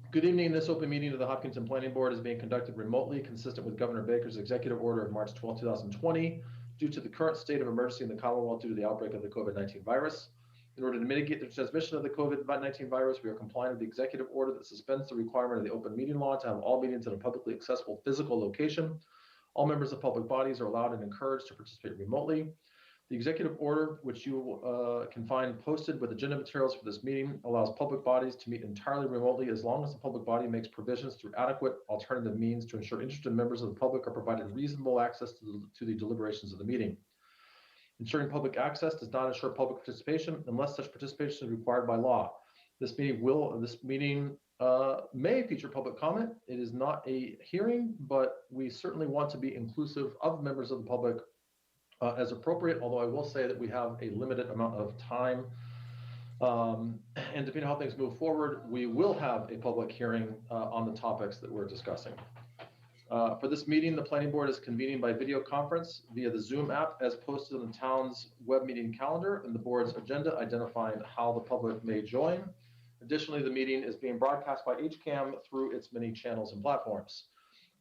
Good evening. This open meeting of the Hopkinton Planning Board is being conducted remotely, consistent with Governor Baker's executive order of March 12, 2020, due to the current state of emergency in the Commonwealth due to the outbreak of the COVID-19 virus. In order to mitigate the transmission of the COVID-19 virus, we are complying with the executive order that suspends the requirement of the open meeting law to have all meetings in a publicly accessible physical location. All members of public bodies are allowed and encouraged to participate remotely. The executive order, which you can find posted with agenda materials for this meeting, allows public bodies to meet entirely remotely as long as the public body makes provisions through adequate alternative means to ensure interested members of the public are provided reasonable access to the deliberations of the meeting. Ensuring public access does not ensure public participation unless such participation is required by law. This meeting may feature public comment. It is not a hearing, but we certainly want to be inclusive of members of the public as appropriate, although I will say that we have a limited amount of time. And depending on how things move forward, we will have a public hearing on the topics that we're discussing. For this meeting, the planning board is convening by video conference via the Zoom app as posted on the town's web meeting calendar and the board's agenda identifying how the public may join. Additionally, the meeting is being broadcast by HCAM through its many channels and platforms.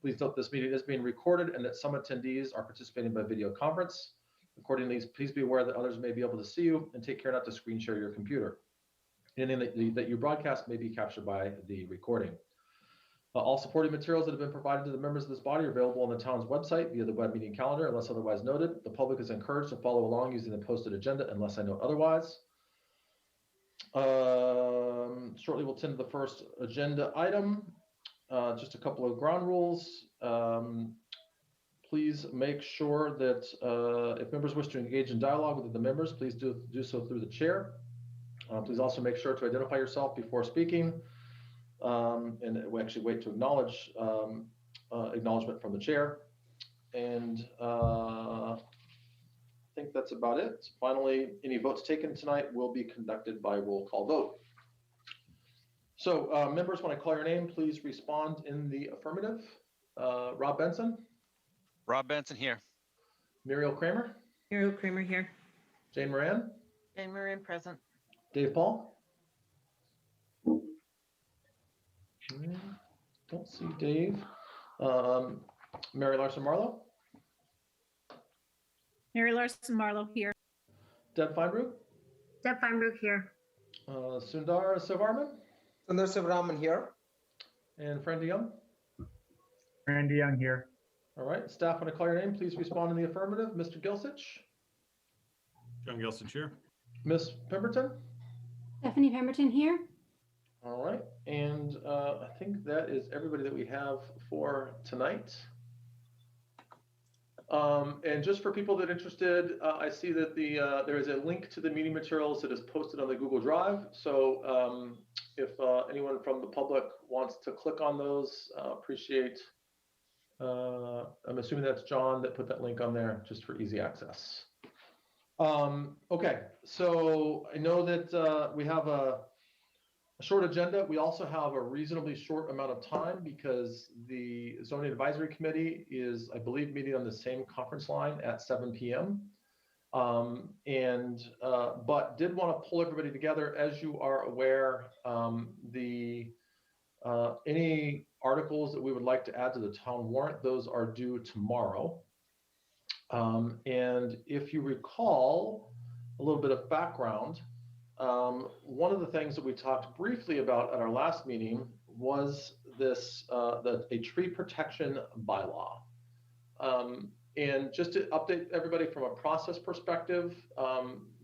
Please note this meeting is being recorded and that some attendees are participating by video conference. Accordingly, please be aware that others may be able to see you and take care not to screen share your computer. Anything that you broadcast may be captured by the recording. All supporting materials that have been provided to the members of this body are available on the town's website via the web meeting calendar, unless otherwise noted. The public is encouraged to follow along using the posted agenda unless I note otherwise. Shortly, we'll tend to the first agenda item. Just a couple of ground rules. Please make sure that if members wish to engage in dialogue with the members, please do so through the chair. Please also make sure to identify yourself before speaking, and we actually wait to acknowledge acknowledgement from the chair. And I think that's about it. Finally, any votes taken tonight will be conducted by roll call vote. So members, when I call your name, please respond in the affirmative. Rob Benson. Rob Benson here. Muriel Kramer. Muriel Kramer here. Jane Moran. Jane Moran present. Dave Paul. Don't see Dave. Mary Larson Marlowe. Mary Larson Marlowe here. Deb Feinberg. Deb Feinberg here. Sundar Sivarman. Sundar Sivarman here. And Fran DeYoung. Fran DeYoung here. All right, staff, when I call your name, please respond in the affirmative. Mr. Gilsich. John Gilsich here. Miss Pemberton. Stephanie Pemberton here. All right, and I think that is everybody that we have for tonight. And just for people that are interested, I see that there is a link to the meeting materials that is posted on the Google Drive. So if anyone from the public wants to click on those, appreciate. I'm assuming that's John that put that link on there just for easy access. Okay, so I know that we have a short agenda. We also have a reasonably short amount of time because the Zoning Advisory Committee is, I believe, meeting on the same conference line at 7 p.m. But did want to pull everybody together. As you are aware, any articles that we would like to add to the town warrant, those are due tomorrow. And if you recall a little bit of background, one of the things that we talked briefly about at our last meeting was this, a tree protection bylaw. And just to update everybody from a process perspective,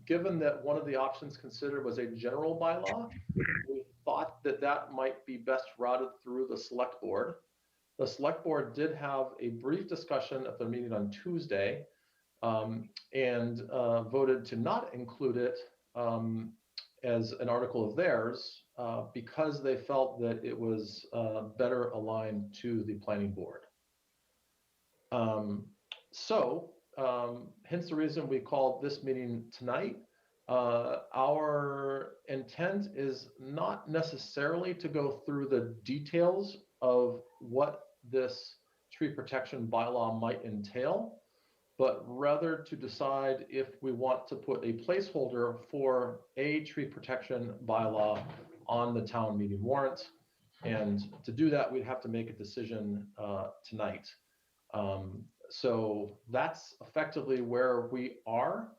given that one of the options considered was a general bylaw, we thought that that might be best routed through the select board. The select board did have a brief discussion at their meeting on Tuesday and voted to not include it as an article of theirs because they felt that it was better aligned to the planning board. Hence the reason we called this meeting tonight. Our intent is not necessarily to go through the details of what this tree protection bylaw might entail, but rather to decide if we want to put a placeholder for a tree protection bylaw on the town meeting warrant. And to do that, we'd have to make a decision tonight. So that's effectively where we are.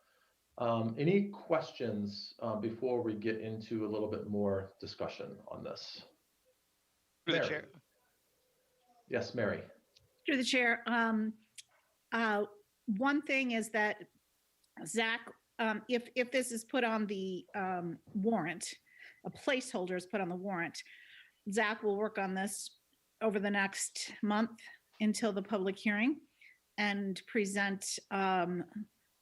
Any questions before we get into a little bit more discussion on this? Through the Mary. chair. Yes, Mary. Through the chair, one thing is that Zach, if this is put on the warrant, a placeholder is put on the warrant, Zach will work on this over the next month until the public hearing and present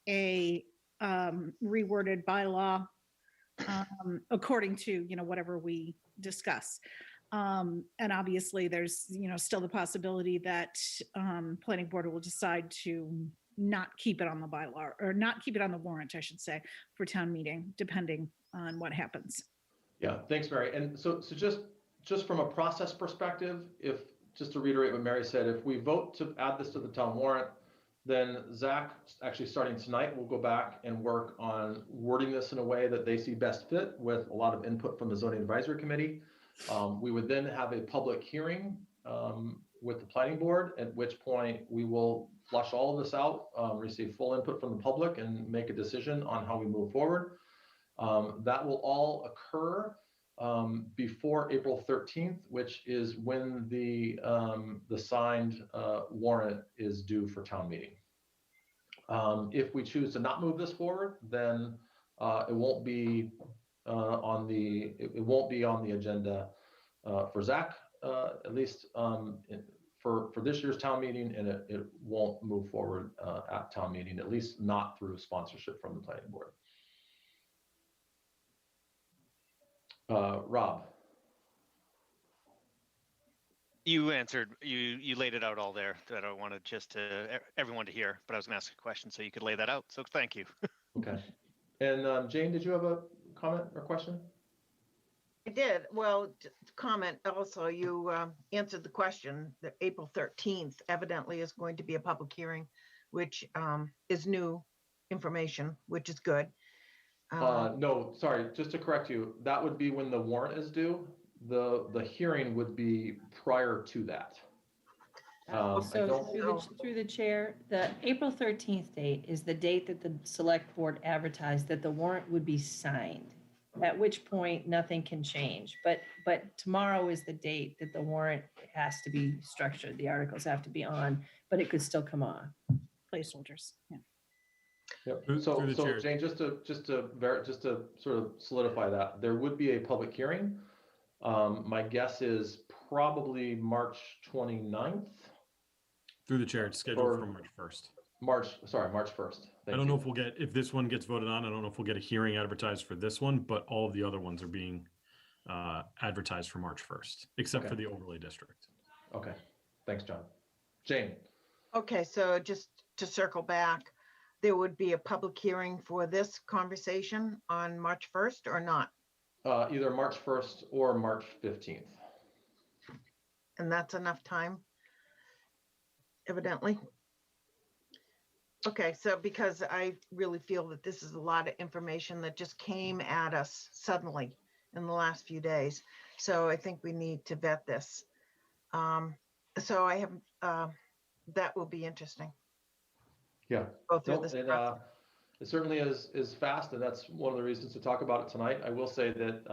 a reworded bylaw according to, whatever we discuss. And obviously there's, still the possibility that planning board will decide to not keep it on the bylaw or not keep it on the warrant, I should say, for town meeting, depending on what happens. Yeah, thanks, Mary. And so just from a process perspective, just to reiterate what Mary said, if we vote to add this to the town warrant, then Zach, actually starting tonight, will go back and work on wording this in a way that they see best fit with a lot of input from the Zoning Advisory Committee. We would then have a public hearing with the planning board, at which point we will flush all of this out, receive full input from the public, and make a decision on how we move forward. That will all occur before April 13th, which is when the signed warrant is due for town meeting. If we choose to not move this forward, then it won't be on the agenda for Zach, at least for this year's town meeting, and it won't move forward at town meeting, at least not through sponsorship from the planning board. Rob. You answered, you laid it out all there that I wanted everyone to hear, but I was gonna ask a question so you could lay that out. So thank you. Okay. And Jane, did you have a comment or question? I did. Well, comment also, you answered the question that April 13th evidently is going to be a public hearing, which is new information, which is good. No, sorry, just to correct you, that would be when the warrant is due. The hearing would be prior to that. So through the chair, the April 13th date is the date that the select board advertised that the warrant would be signed, at which point nothing can change. But tomorrow is the date that the warrant has to be structured. The articles have to be on, but it could still come on. Placeholders, yeah. Yep. Through the So chair. Jane, just to sort of solidify that, there would be a public hearing. My guess is probably March 29th. Through the chair, it's scheduled for March 1st. March 1st. I don't know if this one gets voted on. I don't know if we'll get a hearing advertised for this one, but all of the other ones are being advertised for March 1st, except for the overlay district. Okay, thanks, John. Jane. Okay, so just to circle back, there would be a public hearing for this conversation on March 1st or not? Either March 1st or March 15th. And that's enough time, evidently. Okay, so because I really feel that this is a lot of information that just came at us suddenly in the last few days. So I think we need to vet this. So I have, that will be interesting. Yeah. Go through this. It certainly is fast, and that's one of the reasons to talk about it tonight. I will say that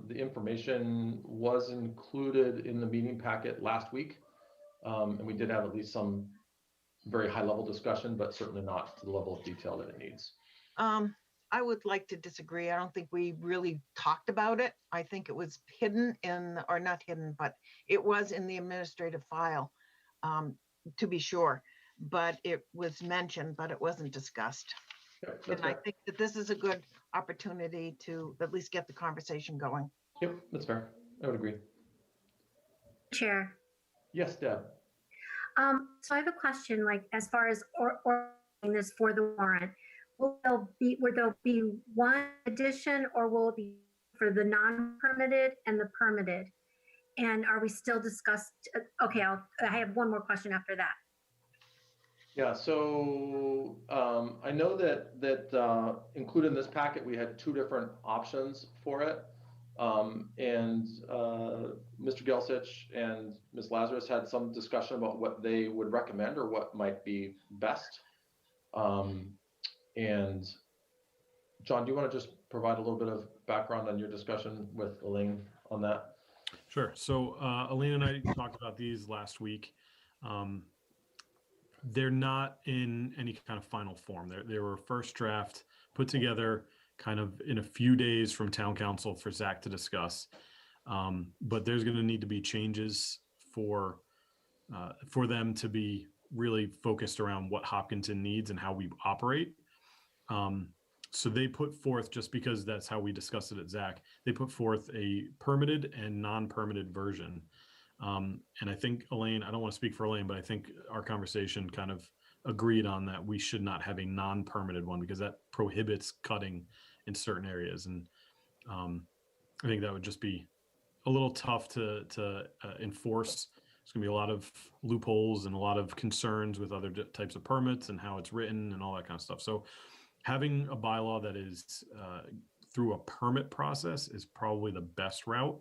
the information was included in the meeting packet last week, and we did have at least some very high-level discussion, but certainly not to the level of detail that it needs. I would like to disagree. I don't think we really talked about it. I think it was hidden or not hidden, but it was in the administrative file, to be sure. But it was mentioned, but it wasn't discussed. Yeah, and I think that this is a good opportunity to at least get the conversation going. Yep, that's fair. I would agree. Chair. Yes, Deb. So I have a question, like as far as ordering this for the warrant, will there be one addition, or will it be for the non-permitted and the permitted? And are we still discussed? Okay, I have one more question after that. Yeah, so I know that included in this packet, we had two different options for it. And Mr. Gelsich and Ms. Lazarus had some discussion about what they would recommend or what might be best. And John, do you want to just provide a little bit of background on your discussion with Elaine on that? Sure. So Elaine and I talked about these last week. They're not in any kind of final form. They were first draft put together kind of in a few days from town council for Zach to discuss. But there's going to need to be changes for them to be really focused around what Hopkinton needs and how we operate. So they put forth, just because that's how we discussed it at Zach, they put forth a permitted and non-permitted version. And I think Elaine, I don't want to speak for Elaine, but I think our conversation kind of agreed on that we should not have a non-permitted one because that prohibits cutting in certain areas. And I think that would just be a little tough to enforce. There's going to be a lot of loopholes and a lot of concerns with other types of permits and how it's written and all that kind of stuff. So having a bylaw that is through a permit process is probably the best route.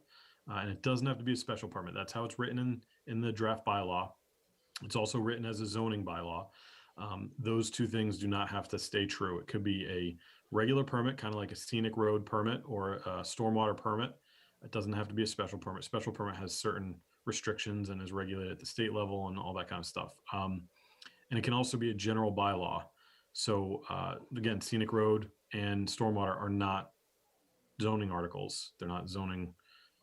And it doesn't have to be a special permit. That's how it's written in the draft bylaw. It's also written as a zoning bylaw. Those two things do not have to stay true. It could be a regular permit, kind of like a scenic road permit or a stormwater permit. It doesn't have to be a special permit. Special permit has certain restrictions and is regulated at the state level and all that kind of stuff. And it can also be a general bylaw. So again, scenic road and stormwater are not zoning articles. They're not zoning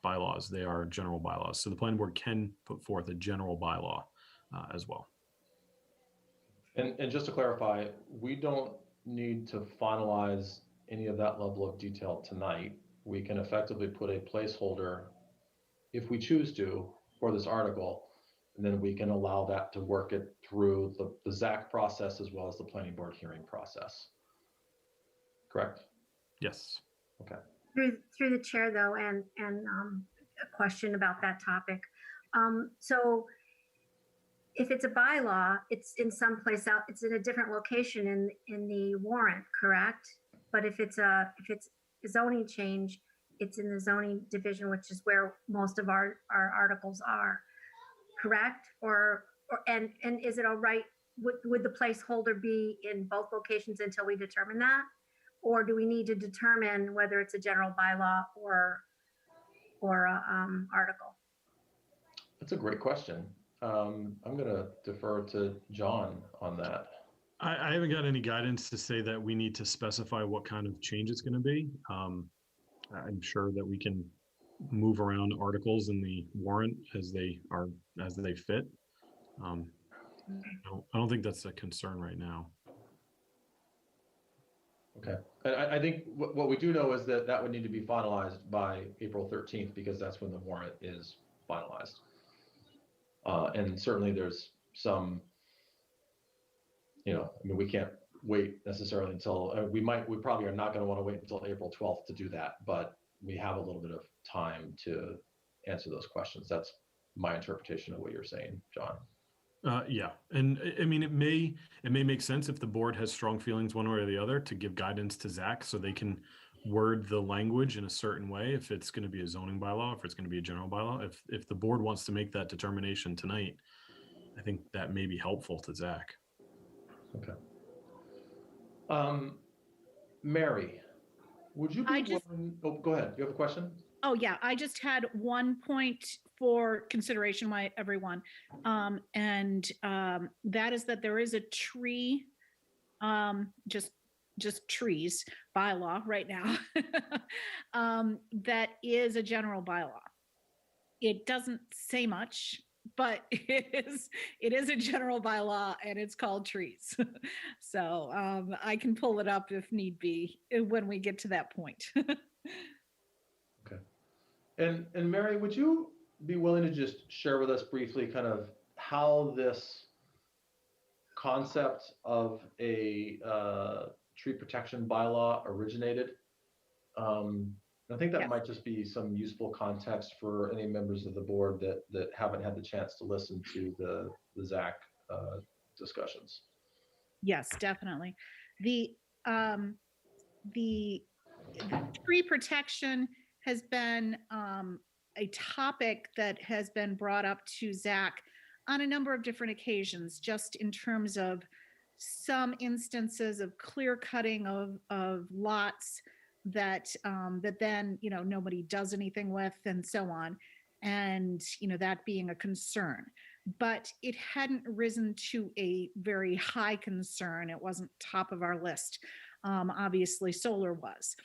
bylaws. They are general bylaws. So the planning board can put forth a general bylaw as well. And just to clarify, we don't need to finalize any of that level of detail tonight. We can effectively put a placeholder, if we choose to, for this article, and then we can allow that to work it through the ZAC process as well as the planning board hearing process. Correct? Yes. Okay. Through the chair though, and a question about that topic. So if it's a bylaw, it's in some place out, it's in a different location in the warrant, correct? But if it's a zoning change, it's in the zoning division, which is where most of our articles are, correct? And is it all right? Would the placeholder be in both locations until we determine that? Or do we need to determine whether it's a general bylaw or a article? That's a great question. I'm going to defer to John on that. I haven't got any guidance to say that we need to specify what kind of change it's going to be. I'm sure that we can move around articles in the warrant as they fit. I don't think that's a concern right now. Okay. I think what we do know is that would need to be finalized by April 13th because that's when the warrant is finalized. And certainly there's some, we can't wait necessarily until, we probably are not going to want to wait until April 12th to do that, but we have a little bit of time to answer those questions. That's my interpretation of what you're saying, John. Yeah. And I mean, it may make sense if the board has strong feelings one way or the other to give guidance to Zach so they can word the language in a certain way. If it's going to be a zoning bylaw, if it's going to be a general bylaw, if the board wants to make that determination tonight, I think that may be helpful to Zach. Okay. Mary, would you be willing, go ahead. You have a question? Oh, yeah. I just had one point for consideration by everyone. And that is that there is a tree, just trees bylaw right now that is a general bylaw. It doesn't say much, but it is a general bylaw and it's called trees. So I can pull it up if need be when we get to that point. Okay. And Mary, would you be willing to just share with us briefly kind of how this concept of a tree protection bylaw originated? I think that might just be some useful context for any members of the board that haven't had the chance to listen to the ZAC discussions. Yes, definitely. The tree protection has been a topic that has been brought up to Zach on a number of different occasions, just in terms of some instances of clear cutting of lots that that then nobody does anything with, and so on, and that being a concern. But it hadn't risen to a very high concern. It wasn't top of our list. Obviously, solar was.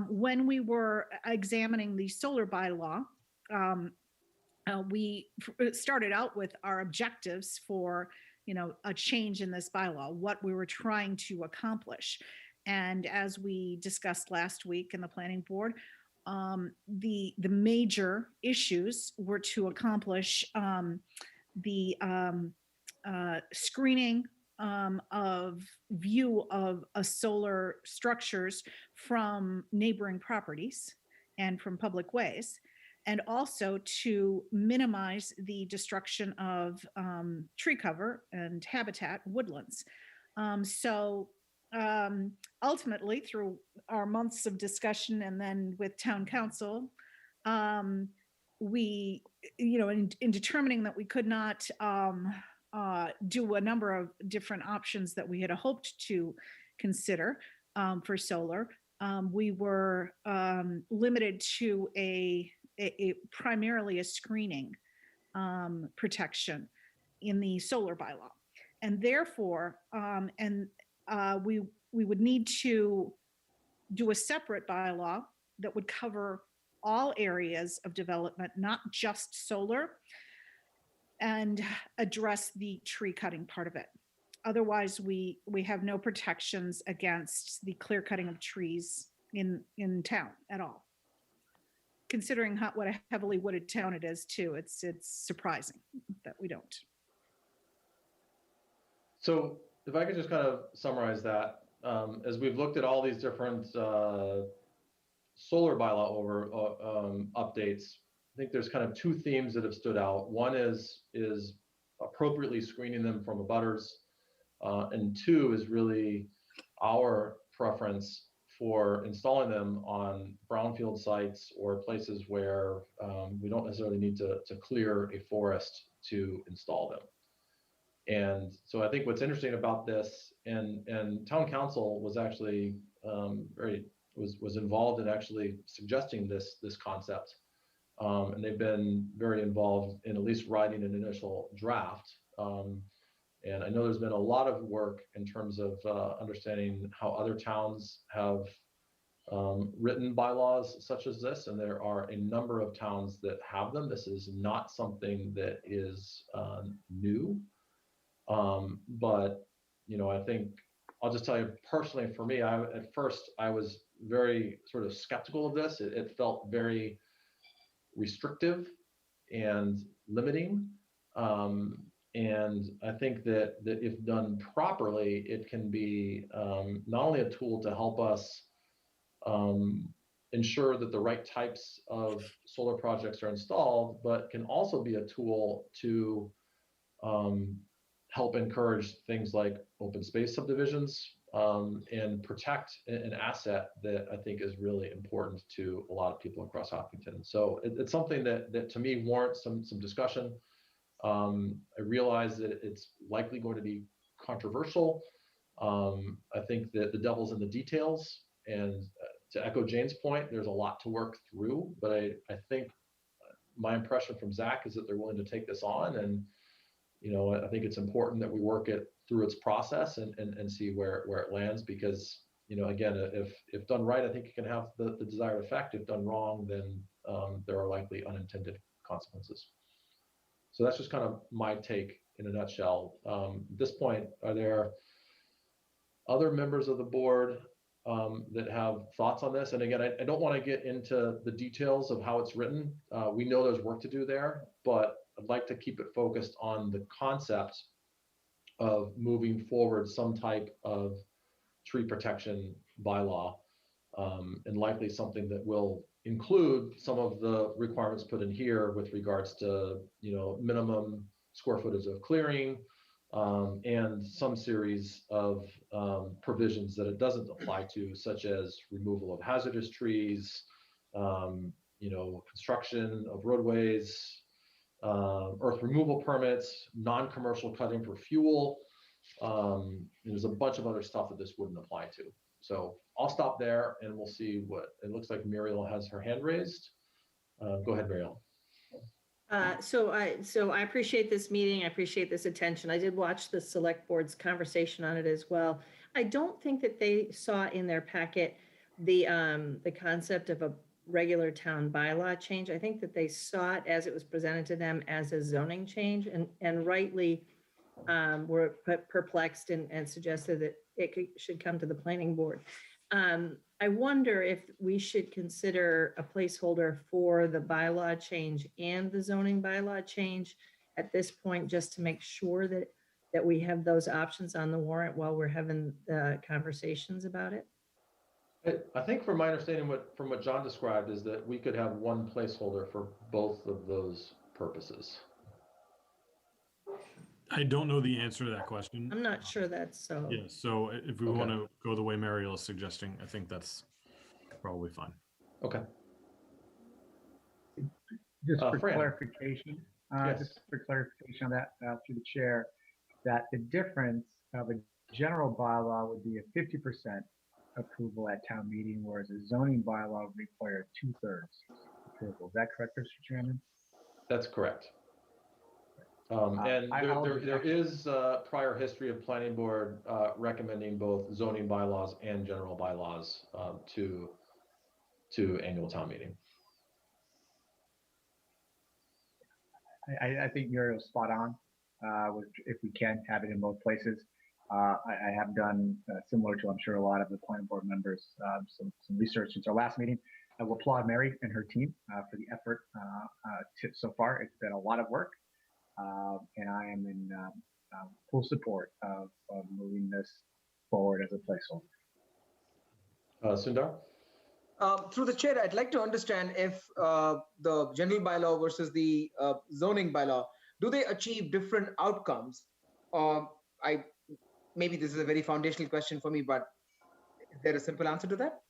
When we were examining the solar bylaw, we started out with our objectives for a change in this bylaw, what we were trying to accomplish. And as we discussed last week in the planning board, the major issues were to accomplish the screening of view of solar structures from neighboring properties and from public ways, and also to minimize the destruction of tree cover and habitat woodlands. Ultimately, through our months of discussion and then with town council, we, in determining that we could not do a number of different options that we had hoped to consider for solar, we were limited to a primarily a screening protection in the solar bylaw. And therefore, we would need to do a separate bylaw that would cover all areas of development, not just solar, and address the tree cutting part of it. Otherwise, we have no protections against the clear cutting of trees in town at all. Considering what a heavily wooded town it is too, it's surprising that we don't. So if I could just kind of summarize that, as we've looked at all these different solar bylaw updates, I think there's kind of two themes that have stood out. One is appropriately screening them from abutters, and two is really our preference for installing them on brownfield sites or places where we don't necessarily need to clear a forest to install them. And so I think what's interesting about this, and town council was actually was involved in actually suggesting this concept, and they've been very involved in at least writing an initial draft. And I know there's been a lot of work in terms of understanding how other towns have written bylaws such as this, and there are a number of towns that have them. This is not something that is new. But I think I'll just tell you personally, for me, at first I was very sort of skeptical of this. It felt very restrictive and limiting. And I think that if done properly, it can be not only a tool to help us ensure that the right types of solar projects are installed, but can also be a tool to help encourage things like open space subdivisions and protect an asset that I think is really important to a lot of people across Hopkinton. So it's something that to me warrants some discussion. I realize that it's likely going to be controversial. I think that the devil's in the details, and to echo Jane's point, there's a lot to work through, but I think my impression from Zach is that they're willing to take this on, and I think it's important that we work it through its process and see where it lands, because again, if done right, I think it can have the desired effect. If done wrong, then there are likely unintended consequences. So that's just kind of my take in a nutshell. At this point, are there other members of the board that have thoughts on this? And again, I don't want to get into the details of how it's written. We know there's work to do there, but I'd like to keep it focused on the concept of moving forward some type of tree protection bylaw, and likely something that will include some of the requirements put in here with regards to minimum square footage of clearing, and some series of provisions that it doesn't apply to, such as removal of hazardous trees, construction of roadways, earth removal permits, non-commercial cutting for fuel. There's a bunch of other stuff that this wouldn't apply to. So I'll stop there and we'll see what it looks like. Muriel has her hand raised. Go ahead, Muriel. So I appreciate this meeting. I appreciate this attention. I did watch the select board's conversation on it as well. I don't think that they saw in their packet the concept of a regular town bylaw change. I think that they saw it as it was presented to them as a zoning change, and rightly were perplexed and suggested that it should come to the planning board. I wonder if we should consider a placeholder for the bylaw change and the zoning bylaw change at this point, just to make sure that we have those options on the warrant while we're having the conversations about it. I think from my understanding, from what John described, is that we could have one placeholder for both of those purposes. I don't know the answer to that question. I'm not sure that's so. Yeah, so if we want to go the way Mariel is suggesting, I think that's probably fine. Okay. Just for Fran. clarification, Yes. just for clarification on that through the chair, that the difference of a general bylaw would be a 50% approval at town meeting, whereas a zoning bylaw would require 2/3 approval. Is that correct, Mr. Chairman? That's correct. And there is prior history of planning board recommending both zoning bylaws and general bylaws to annual town meeting. I think Muriel's spot on. If we can have it in both places, I have done similar to, I'm sure, a lot of the planning board members, some research since our last meeting. I will applaud Mary and her team for the effort so far. It's been a lot of work. And I am in full support of moving this forward as a placeholder. Sundar? Through the chair, I'd like to understand if the general bylaw versus the zoning bylaw, do they achieve different outcomes? Maybe this is a very foundational question for me, but is there a simple answer to that?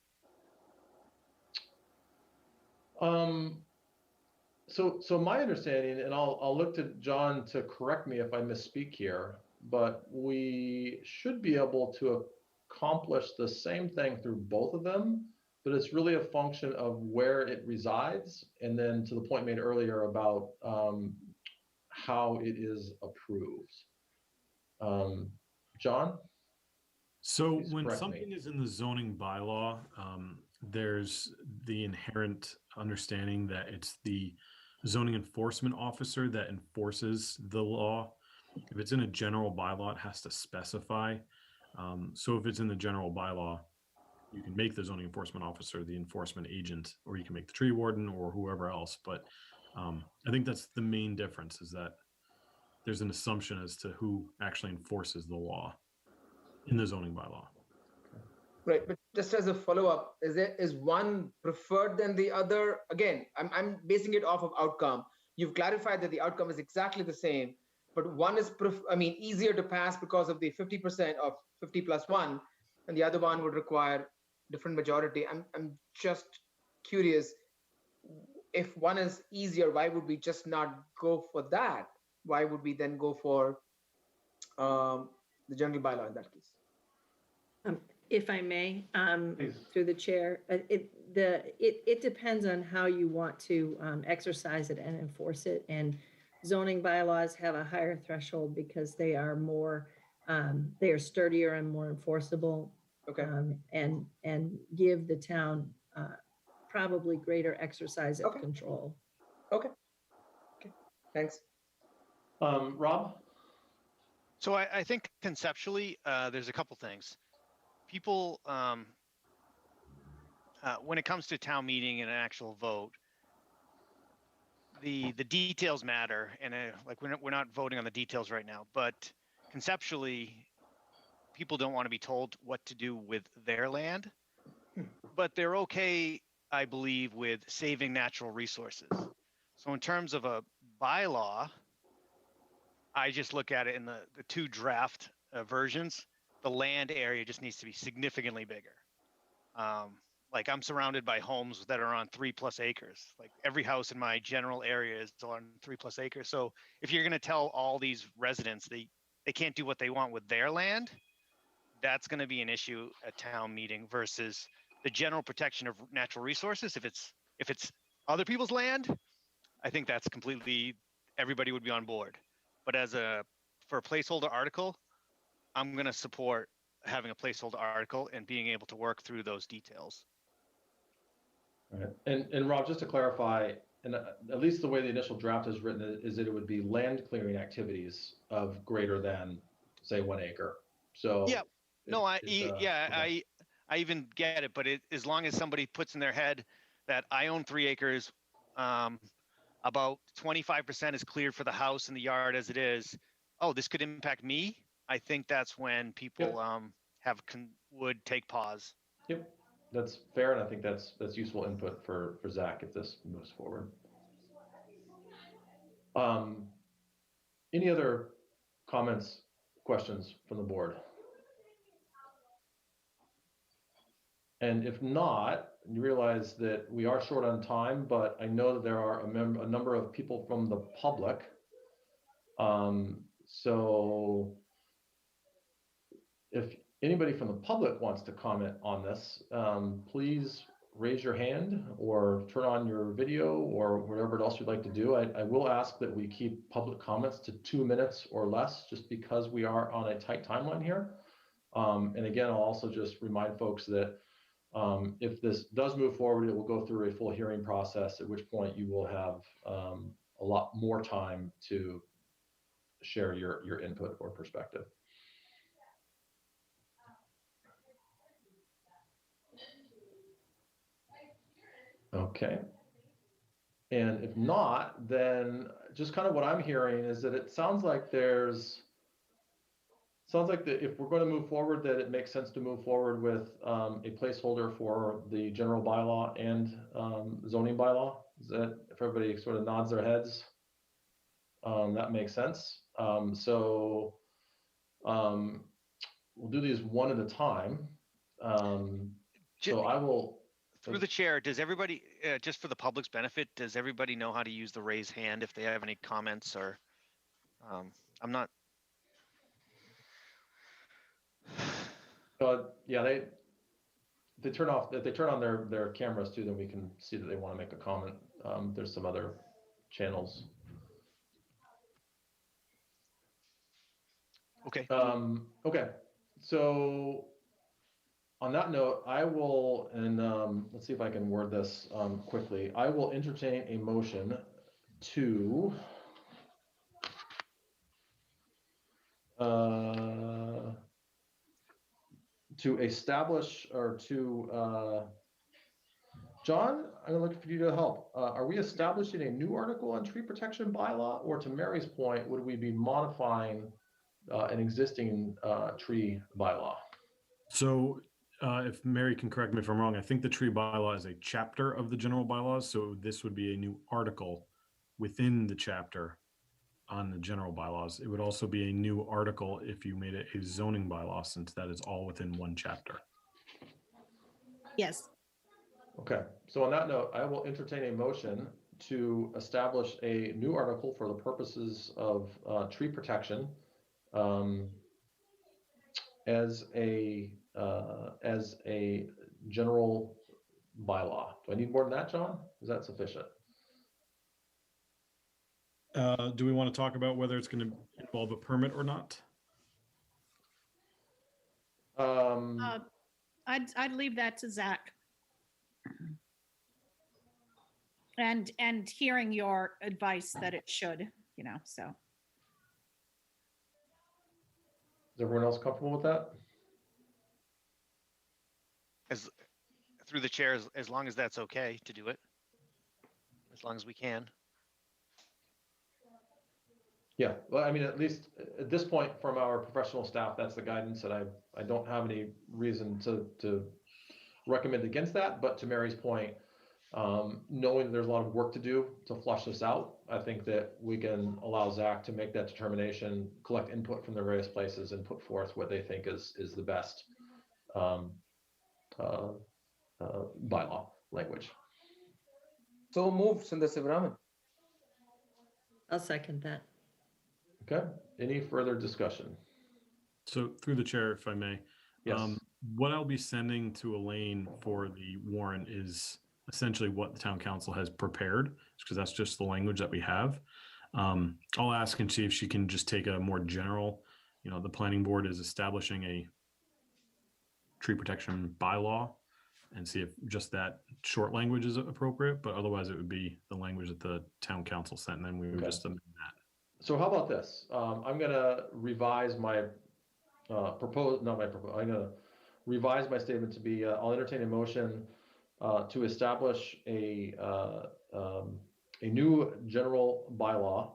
So my understanding, and I'll look to John to correct me if I misspeak here, but we should be able to accomplish the same thing through both of them, but it's really a function of where it resides, and then to the point made earlier about how it is approved. John? So Please when correct something me. is in the zoning bylaw, there's the inherent understanding that it's the zoning enforcement officer that enforces the law. If it's in a general bylaw, it has to specify. So if it's in the general bylaw, you can make the zoning enforcement officer the enforcement agent, or you can make the tree warden or whoever else. But I think that's the main difference, is that there's an assumption as to who actually enforces the law in the zoning bylaw. Right, but just as a follow-up, is one preferred than the other? Again, I'm basing it off of outcome. You've clarified that the outcome is exactly the same, but one is easier to pass because of the 50% of 50 plus 1, and the other one would require different majority. I'm just curious, if one is easier, why would we just not go for that? Why would we then go for the general bylaw in that case? If I may, Please. through the chair, it depends on how you want to exercise it and enforce it. And zoning bylaws have a higher threshold because they are more, they are sturdier and more enforceable. Okay. And give the town probably greater exercise of control. Okay. Thanks. Rob? So I think conceptually, there's a couple things. People, when it comes to town meeting and an actual vote, the details matter, and like we're not voting on the details right now, but conceptually, people don't want to be told what to do with their land, but they're okay, I believe, with saving natural resources. So in terms of a bylaw, I just look at it in the two draft versions. The land area just needs to be significantly bigger. Like I'm surrounded by homes that are on 3+ acres. Like every house in my general area is on 3+ acres. So if you're going to tell all these residents they can't do what they want with their land, that's going to be an issue at town meeting versus the general protection of natural resources. If it's other people's land, I think that's completely, everybody would be on board. But for a placeholder article, I'm going to support having a placeholder article and being able to work through those details. All right. And Rob, just to clarify, and at least the way the initial draft is written is that it would be land clearing activities of greater than, say, 1 acre. So Yeah, no, okay. I even get it, but as long as somebody puts in their head that I own 3 acres, about 25% is cleared for the house and the yard as it is. Oh, this could impact me. I think that's when people would take pause. Yep, that's fair, and I think that's useful input for Zach if this moves forward. Any other comments, questions from the board? And if not, you realize that we are short on time, but I know that there are a number of people from the public. So if anybody from the public wants to comment on this, please raise your hand or turn on your video or whatever else you'd like to do. I will ask that we keep public comments to 2 minutes or less, just because we are on a tight timeline here. And again, I'll also just remind folks that if this does move forward, it will go through a full hearing process, at which point you will have a lot more time to share your input or perspective. Okay. And if not, then just kind of what I'm hearing is that it sounds like if we're going to move forward, that it makes sense to move forward with a placeholder for the general bylaw and zoning bylaw. Is that, if everybody sort of nods their heads, that makes sense. So we'll do these one at a time. So I will. Through the chair, does everybody, just for the public's benefit, does everybody know how to use the raise hand if they have any comments or, I'm not. Yeah, they turn off, if they turn on their cameras too, then we can see that they want to make a comment. There's some other channels. Okay. Okay, so on that note, I will, and let's see if I can word this quickly. I will entertain a motion to establish, or to John, I'm gonna look for you to help. Are we establishing a new article on tree protection bylaw, or to Mary's point, would we be modifying an existing tree bylaw? So if Mary can correct me if I'm wrong, I think the tree bylaw is a chapter of the general bylaws. So this would be a new article within the chapter on the general bylaws. It would also be a new article if you made it a zoning bylaw, since that is all within one chapter. Yes. Okay, so on that note, I will entertain a motion to establish a new article for the purposes of tree protection as a general bylaw. Do I need more than that, John? Is that sufficient? Do we want to talk about whether it's going to involve a permit or not? I'd leave that to Zach. And hearing your advice that it should, so. Is everyone else comfortable with that? Through the chair, as long as that's okay to do it, as long as we can. Yeah, well, I mean, at least at this point from our professional staff, that's the guidance, and I don't have any reason to recommend against that. But to Mary's point, knowing there's a lot of work to do to flush this out, I think that we can allow Zach to make that determination, collect input from the various places, and put forth what they think is the best bylaw language. So moved, Sundar Sivaraman. I'll second that. Okay, any further discussion? So through the chair, if I may, Yes. what I'll be sending to Elaine for the warrant is essentially what the town council has prepared, because that's just the language that we have. I'll ask and see if she can just take a more general, the planning board is establishing a tree protection bylaw, and see if just that short language is appropriate, but otherwise it would be the language that the town council sent, and then we would Okay. just amend that. So how about this? I'm gonna revise my I'm gonna revise my statement to be, I'll entertain a motion to establish a new general bylaw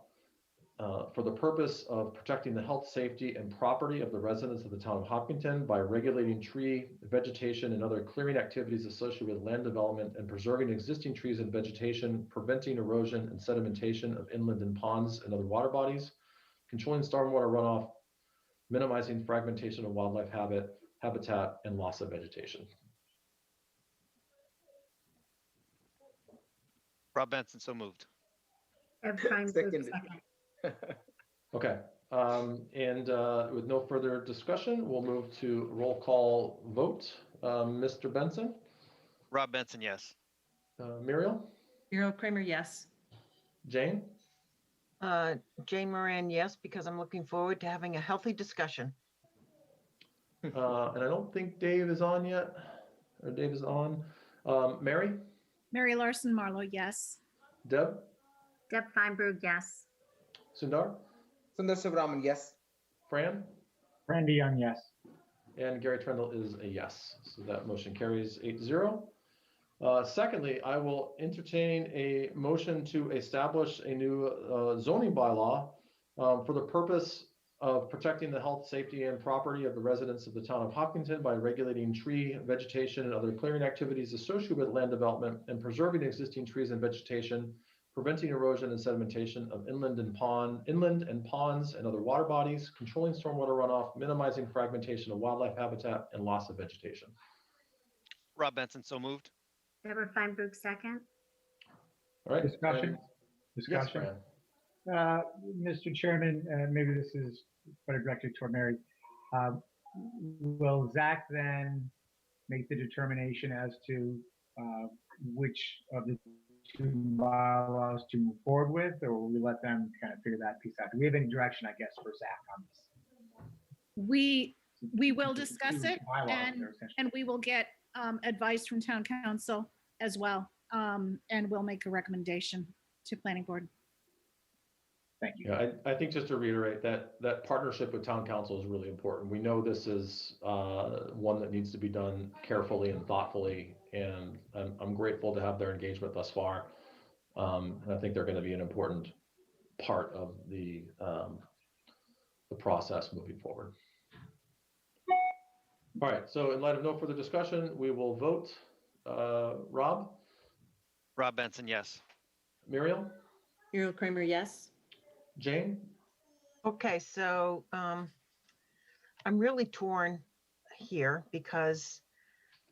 for the purpose of protecting the health, safety, and property of the residents of the town of Hopkinton by regulating tree, vegetation, and other clearing activities associated with land development and preserving existing trees and vegetation, preventing erosion and sedimentation of inland and ponds and other water bodies, controlling stormwater runoff, minimizing fragmentation of wildlife habitat, and loss of vegetation. Rob Benson, so moved. Deb Feinberg, Seconded. second. Okay, and with no further discussion, we'll move to roll call vote. Mr. Benson? Rob Benson, yes. Muriel? Muriel Kramer, yes. Jane? Jane Moran, yes, because I'm looking forward to having a healthy discussion. And I don't think Dave is on yet, or Dave is on. Mary? Mary Larson Marlowe, yes. Deb? Deb Feinberg, yes. Sundar? Sundar Sivaraman, yes. Fran? Randy Young, yes. And Gary Trendle is a yes. So that motion carries 8-0. Secondly, I will entertain a motion to establish a new zoning bylaw for the purpose of protecting the health, safety, and property of the residents of the town of Hopkinton by regulating tree, vegetation, and other clearing activities associated with land development and preserving existing trees and vegetation, preventing erosion and sedimentation of inland and ponds and other water bodies, controlling stormwater runoff, minimizing fragmentation of wildlife habitat, and loss of vegetation. Rob Benson, so moved. Deborah Feinberg, second. All right. Discussion? and- Discussion. Yes, Fran. Mr. Chairman, maybe this is better directed toward Mary. Will Zach then make the determination as to which of the two bylaws to move forward with, or will we let them kind of figure that piece out? Do we have any direction, I guess, for Zach on this? We will discuss it, Bylaws and there, essentially. and we will get advice from town council as well. And we'll make a recommendation to planning board. Thank you. Yeah, I think just to reiterate that partnership with town council is really important. We know this is one that needs to be done carefully and thoughtfully, and I'm grateful to have their engagement thus far. And I think they're going to be an important part of the process moving forward. All right, so in light of no further discussion, we will vote. Rob? Rob Benson, yes. Muriel? Muriel Kramer, yes. Jane? Okay, so I'm really torn here because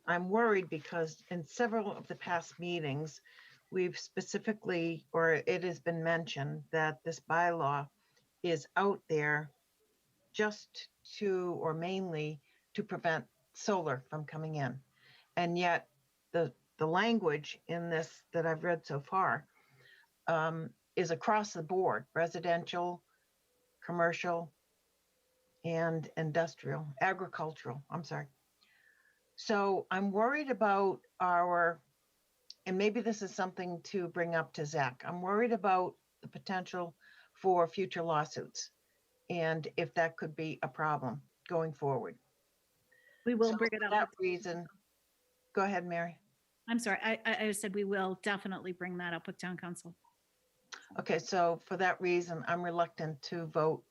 I'm worried because in several of the past meetings, we've specifically, or it has been mentioned that this bylaw is out there just to, or mainly to prevent solar from coming in. And yet the language in this that I've read so far is across the board, residential, commercial, and industrial, agricultural, I'm sorry. So I'm worried about and maybe this is something to bring up to Zach, I'm worried about the potential for future lawsuits and if that could be a problem going forward. We will So bring it for up. that reason, go ahead, Mary. I'm sorry, I said we will definitely bring that up with town council. Okay, so for that reason, I'm reluctant to vote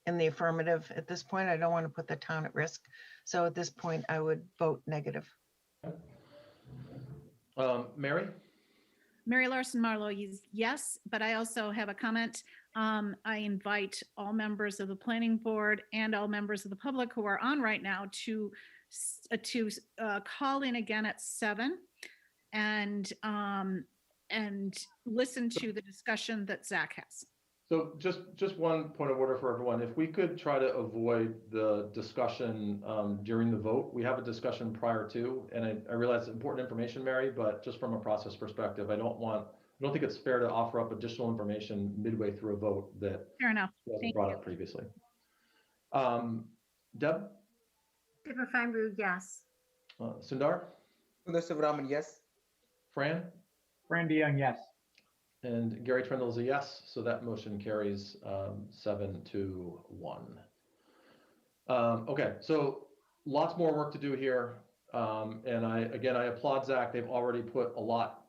in the affirmative at this point. I don't want to put the town at risk. So at this point, I would vote negative. Mary? Mary Larson Marlowe, yes, but I also have a comment. I invite all members of the planning board and all members of the public who are on right now to call in again at 7 and listen to the discussion that Zach has. So just one point of order for everyone. If we could try to avoid the discussion during the vote, we have a discussion prior to, and I realize it's important information, Mary, but just from a process perspective, I don't think it's fair to offer up additional information midway through a vote that Fair enough. wasn't Thank brought you. up previously. Deb? Deborah Feinberg, yes. Sundar? Sundar Sivaraman, yes. Fran? Fran DeYoung, yes. And Gary Trendle is a yes, so that motion carries 7-1. Okay, so lots more work to do here. And I applaud Zach. They've already put a lot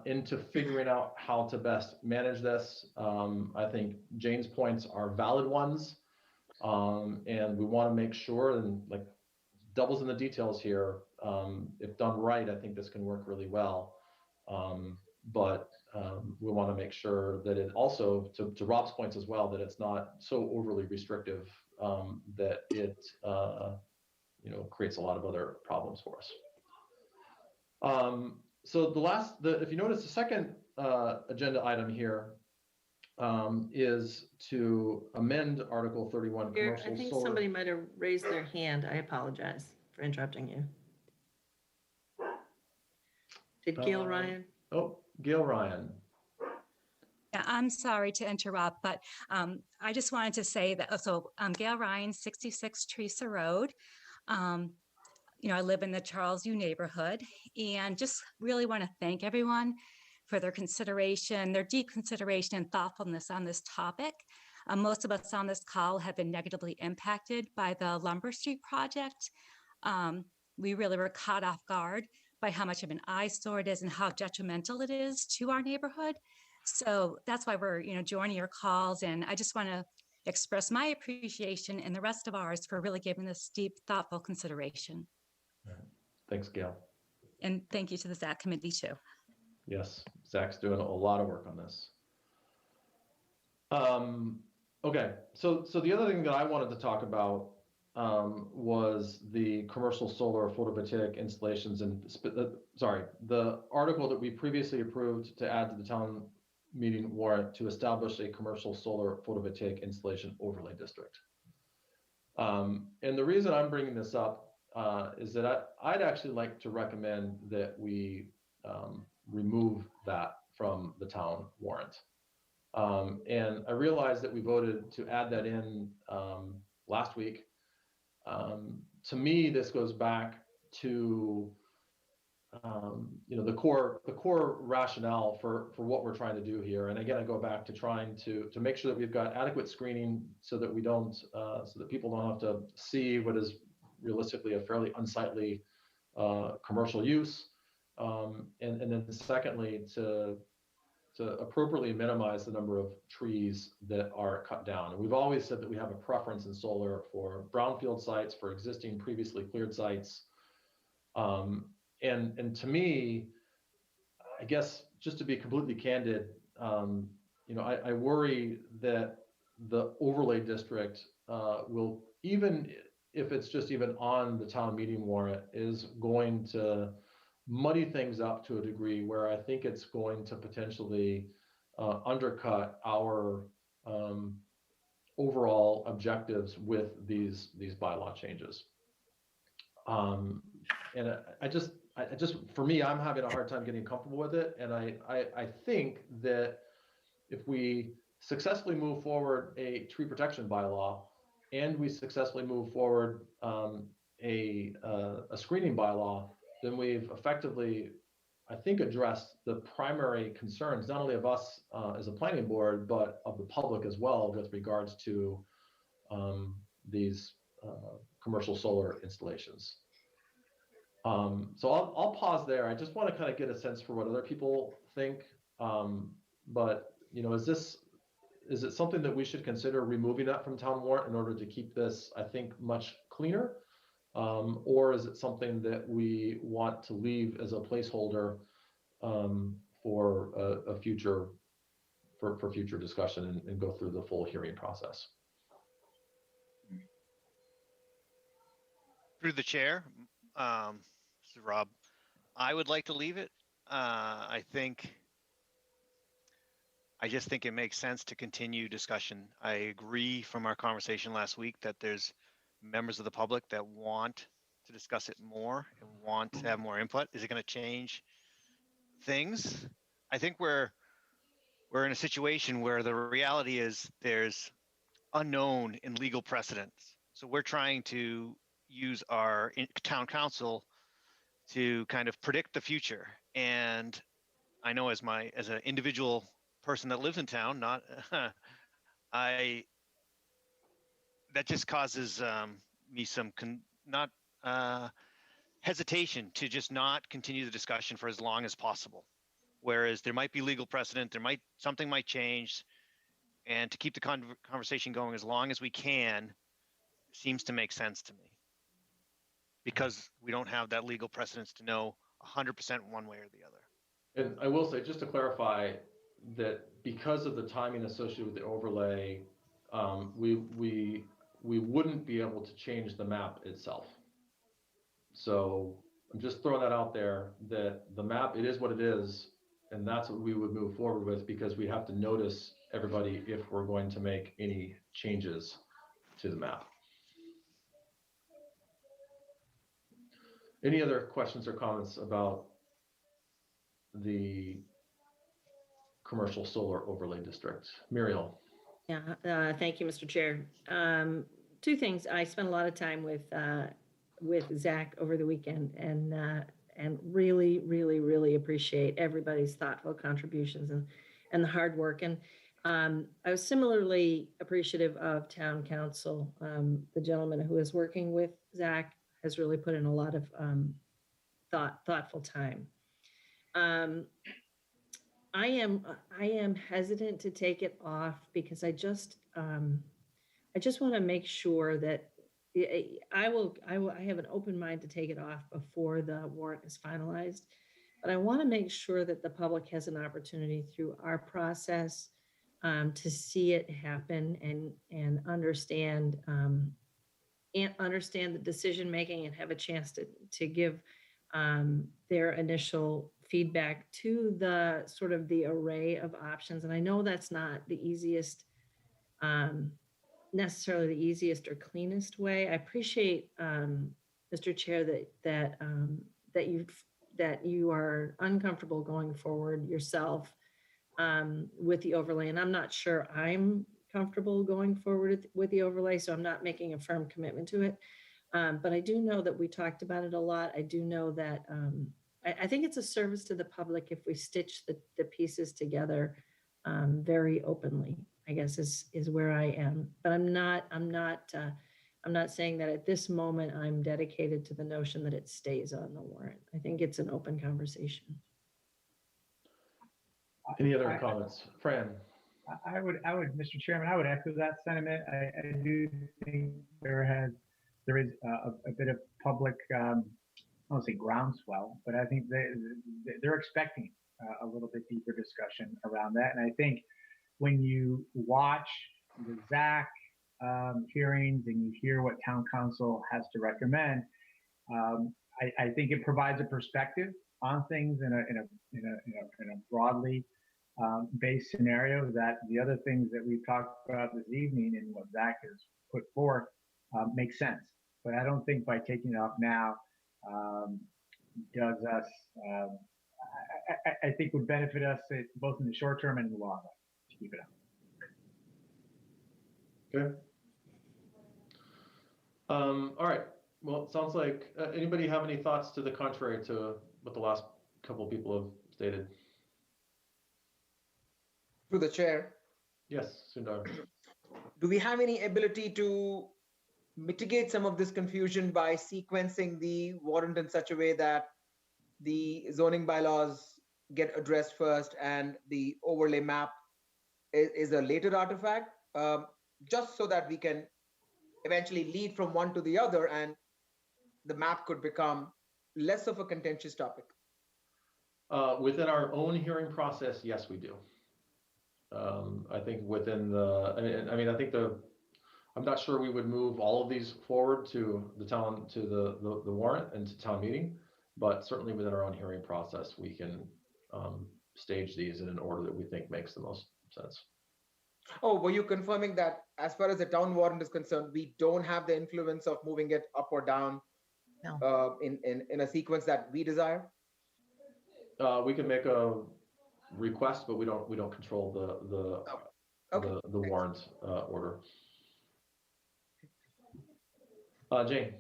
into figuring out how to best manage this. I think Jane's points are valid ones. And we want to make sure, and like doubles in the details here, if done right, I think this can work really well. But we want to make sure that it also, to Rob's points as well, that it's not so overly restrictive that it creates a lot of other problems for us. So if you notice, the second agenda item here is to amend Article 31 Here, commercial I think solar. somebody might have raised their hand. I apologize for interrupting you. Did Gail Ryan? Oh, Gail Ryan. Yeah, I'm sorry to interrupt, but I just wanted to say that, Gail Ryan, 66 Teresa Road. I live in the Charles U neighborhood, and just really want to thank everyone for their consideration, their deep consideration and thoughtfulness on this topic. Most of us on this call have been negatively impacted by the Lumber Street project. We really were caught off guard by how much of an eyesore it is and how detrimental it is to our neighborhood. So that's why we're, joining your calls. And I just want to express my appreciation and the rest of ours for really giving this deep, thoughtful consideration. Thanks, Gail. And thank you to the ZAC committee too. Yes, Zach's doing a lot of work on this. Okay, so the other thing that I wanted to talk about was the commercial solar photovoltaic installations and the article that we previously approved to add to the town meeting warrant to establish a commercial solar photovoltaic installation overlay district. And the reason I'm bringing this up is that I'd actually like to recommend that we remove that from the town warrant. And I realize that we voted to add that in last week. To me, this goes back to the core rationale for what we're trying to do here. And again, I go back to trying to make sure that we've got adequate screening so that so that people don't have to see what is realistically a fairly unsightly commercial use. And then secondly, to appropriately minimize the number of trees that are cut down. And we've always said that we have a preference in solar for brownfield sites, for existing previously cleared sites. And to me, I guess, just to be completely candid, I worry that the overlay district will, even if it's just even on the town meeting warrant, is going to muddy things up to a degree where I think it's going to potentially undercut our overall objectives with these bylaw changes. And I just, for me, I'm having a hard time getting comfortable with it. And I think that if we successfully move forward a tree protection bylaw, and we successfully move forward a screening bylaw, then we've effectively, I think, addressed the primary concerns, not only of us as a planning board, but of the public as well, with regards to these commercial solar installations. So I'll pause there. I just want to kind of get a sense for what other people think. But is it something that we should consider removing that from town warrant in order to keep this, I think, much cleaner? Or is it something that we want to leave as a placeholder for a future discussion and go through the full hearing process? Through the chair, this is Rob, I would like to leave it. I just think it makes sense to continue discussion. I agree from our conversation last week that there's members of the public that want to discuss it more and want to have more input. Is it going to change things? I think we're in a situation where the reality is there's unknown in legal precedents. So we're trying to use our town council to kind of predict the future. And I know as an individual person that lives in town, not that just causes me some hesitation to just not continue the discussion for as long as possible. Whereas there might be legal precedent, something might change, and to keep the conversation going as long as we can seems to make sense to me, because we don't have that legal precedence to know 100% one way or the other. And I will say, just to clarify, that because of the timing associated with the overlay, we wouldn't be able to change the map itself. So I'm just throwing that out there, that the map, it is what it is, and that's what we would move forward with, because we have to notice everybody if we're going to make any changes to the map. Any other questions or comments about the commercial solar overlay district? Muriel. Yeah, thank you, Mr. Chair. Two things. I spent a lot of time with Zach over the weekend, and really, really, really appreciate everybody's thoughtful contributions and the hard work. And I was similarly appreciative of town council. The gentleman who is working with Zach has really put in a lot of thoughtful time. I am hesitant to take it off because I just want to make sure that I have an open mind to take it off before the warrant is finalized, but I want to make sure that the public has an opportunity through our process to see it happen and understand the decision making and have a chance to give their initial feedback to the sort of the array of options. And I know that's not the easiest, necessarily the easiest or cleanest way. I appreciate, Mr. Chair, that you are uncomfortable going forward yourself with the overlay. And I'm not sure I'm comfortable going forward with the overlay, so I'm not making a firm commitment to it. But I do know that we talked about it a lot. I do know that I think it's a service to the public if we stitch the pieces together very openly, I guess is where I am. But I'm not saying that at this moment I'm dedicated to the notion that it stays on the warrant. I think it's an open conversation. Any other comments? Fran? I would, Mr. Chairman, I would echo that sentiment. I do think there is a bit of public, I don't say groundswell, but I think they're expecting a little bit deeper discussion around that. And I think when you watch the ZAC hearings and you hear what town council has to recommend, I think it provides a perspective on things in a broadly based scenario that the other things that we've talked about this evening and what Zach has put forth makes sense. But I don't think by taking it off now does us, I think would benefit us both in the short term and in the long run to keep it on. Okay. All right. Well, it sounds like, anybody have any thoughts to the contrary to what the last couple of people have stated? Through the chair. Yes, Sundar. Do we have any ability to mitigate some of this confusion by sequencing the warrant in such a way that the zoning bylaws get addressed first and the overlay map is a later artifact, just so that we can eventually lead from one to the other and the map could become less of a contentious topic? Within our own hearing process, yes, we do. I think within the, I mean, I think I'm not sure we would move all of these forward to the town, to the warrant and to town meeting, but certainly within our own hearing process, we can stage these in an order that we think makes the most sense. Oh, were you confirming that as far as the town warrant is concerned, we don't have the influence of moving it up or down No. in a sequence that we desire? We can make a request, but we don't control the warrant order. Jane.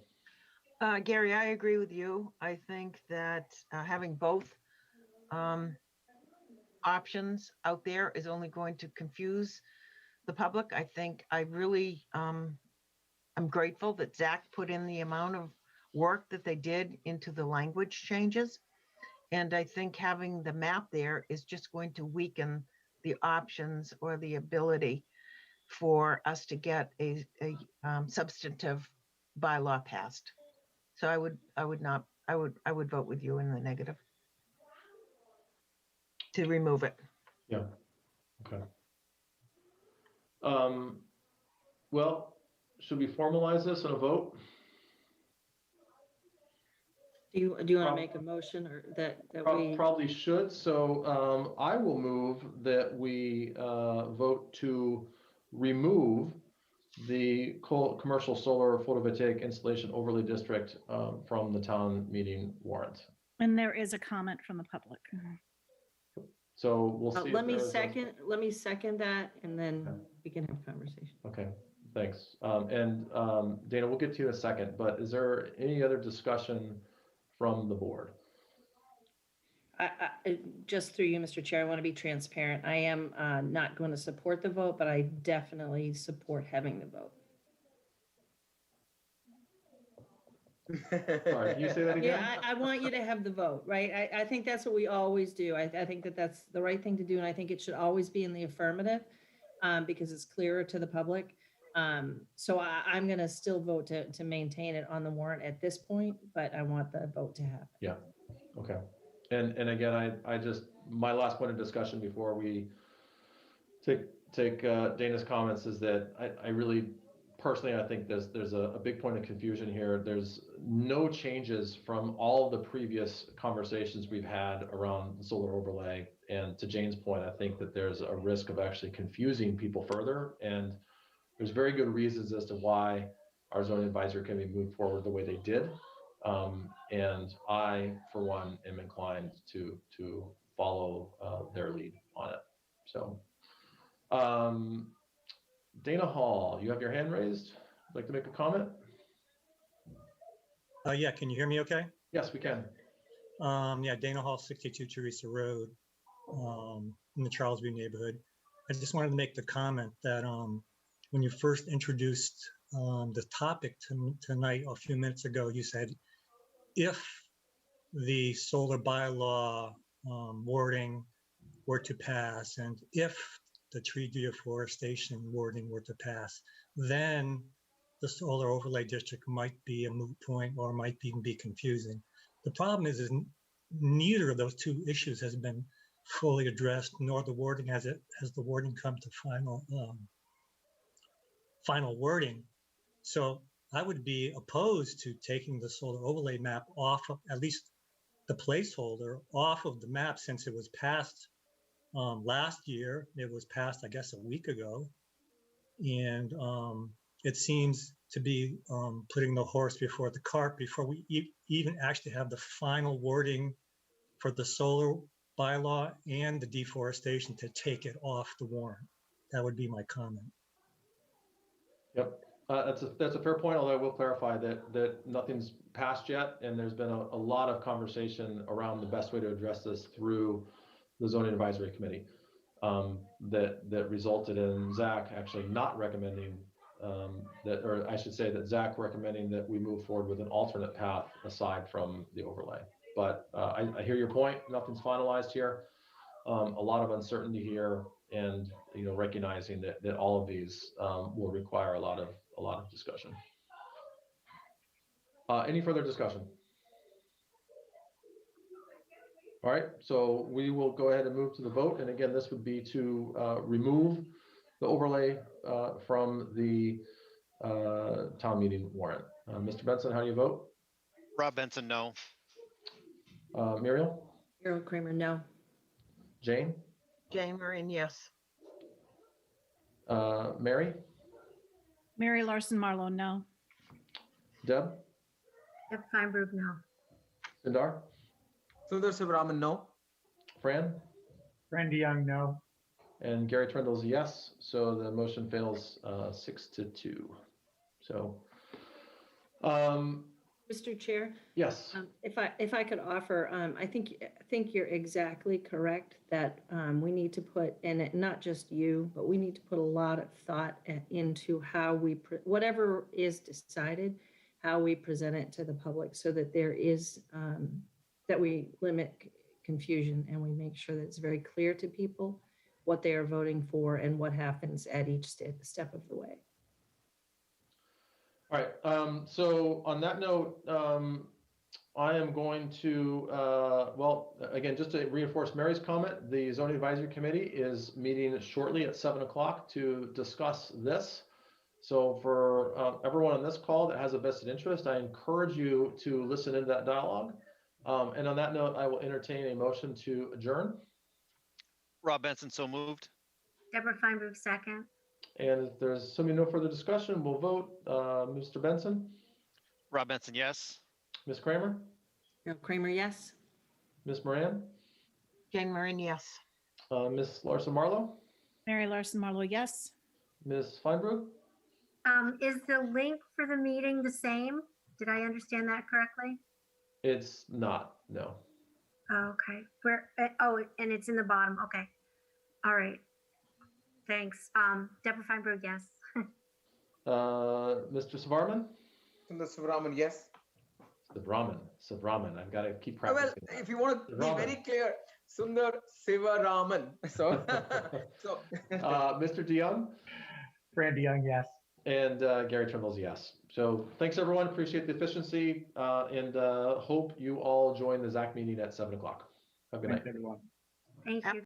Gary, I agree with you. I think that having both options out there is only going to confuse the public. I think I really, I'm grateful that Zach put in the amount of work that they did into the language changes. And I think having the map there is just going to weaken the options or the ability for us to get a substantive bylaw passed. So I would vote with you in the negative to remove it. Yeah. Okay. Well, should we formalize this in a vote? Do you want to make a motion or that we? Probably should. So I will move that we vote to remove the commercial solar photovoltaic installation overlay district from the town meeting warrant. And there is a comment from the public. So we'll see. Let me second that, and then we can have a conversation. Okay, thanks. And Dana, we'll get to you in a second, but is there any other discussion from the board? I just through you, Mr. Chair, I want to be transparent. I am not going to support the vote, but I definitely support having the vote. Sorry, can you say that again? Yeah, I want you to have the vote, right? I think that's what we always do. I think that that's the right thing to do, and I think it should always be in the affirmative because it's clearer to the public. So I'm going to still vote to maintain it on the warrant at this point, but I want the vote to happen. Yeah, okay. And again, I just, my last point of discussion before we take Dana's comments is that I really, personally, I think there's a big point of confusion here. There's no changes from all the previous conversations we've had around the solar overlay. And to Jane's point, I think that there's a risk of actually confusing people further. And there's very good reasons as to why our zoning advisory committee moved forward the way they did. And I, for one, am inclined to follow their lead on it. So, Dana Hall, you have your hand raised. Would like to make a comment? Yeah, can you hear me okay? Yes, we can. Yeah, Dana Hall, 62 Teresa Road, in the Charlesview neighborhood. I just wanted to make the comment that when you first introduced the topic tonight a few minutes ago, you said, if the solar bylaw wording were to pass, and if the tree deforestation wording were to pass, then the solar overlay district might be a moot point or might even be confusing. The problem is neither of those two issues has been fully addressed, nor the wording has the wording come to final wording. So I would be opposed to taking the solar overlay map off of, at least the placeholder, off of the map since it was passed last year. It was passed, I guess, a week ago. And it seems to be putting the horse before the cart before we even actually have the final wording for the solar bylaw and the deforestation to take it off the warrant. That would be my comment. Yep, that's a fair point, although I will clarify that nothing's passed yet, and there's been a lot of conversation around the best way to address this through the Zoning Advisory Committee that resulted in Zach actually not recommending that, or I should say that Zach recommending that we move forward with an alternate path aside from the overlay. But I hear your point. Nothing's finalized here. A lot of uncertainty here, and recognizing that all of these will require a lot of discussion. Any further discussion? All right, so we will go ahead and move to the vote. And again, this would be to remove the overlay from the town meeting warrant. Mr. Benson, how do you vote? Rob Benson, no. Muriel? Carol Kramer, no. Jane? Jane Marine, yes. Mary? Mary Larson Marlowe, no. Deb? Deb Feinberg, no. Sundar? Sundar Sivaraman, no. Fran? Randy Young, no. And Gary Trindle's a yes, so the motion fails 6-2. So, Mr. Chair, yes, if I could offer, I think you're exactly correct that we need to put, and not just you, but we need to put a lot of thought into how we, whatever is decided, how we present it to the public so that there is, that we limit confusion and we make sure that it's very clear to people what they are voting for and what happens at each step of the way. all right. So on that note, I am going to, well, again, just to reinforce Mary's comment, the Zoning Advisory Committee is meeting shortly at 7 o'clock to discuss this. So for everyone on this call that has a vested interest, I encourage you to listen into that dialogue. And on that note, I will entertain a motion to adjourn. Rob Benson, so moved. Deborah Feinberg, second. And if there's assuming no further discussion, we'll vote. Mr. Benson, Rob Benson, yes. Ms. Kramer, Carol Kramer, yes. Ms. Moran, Jane Marine, yes. Ms. Larson Marlowe, Mary Larson Marlowe, yes. Ms. Feinberg. Is the link for the meeting the same? Did I understand that correctly? It's not, no. Okay, where, oh, and it's in the bottom, okay. All right, thanks. Deborah Feinberg, yes. Mr. Savarman? Sundar Sivaraman, yes. Savraman. I've got to keep Well, practicing. if you want to be Sivaraman. very clear, Sundar Sivaraman. So, so Mr. DeYoung? Randy Young, yes. And Gary Trimble's yes. So thanks everyone, appreciate the efficiency and hope you all join the ZAC meeting at 7 o'clock. Have a good night. Thanks, everyone. Thank you.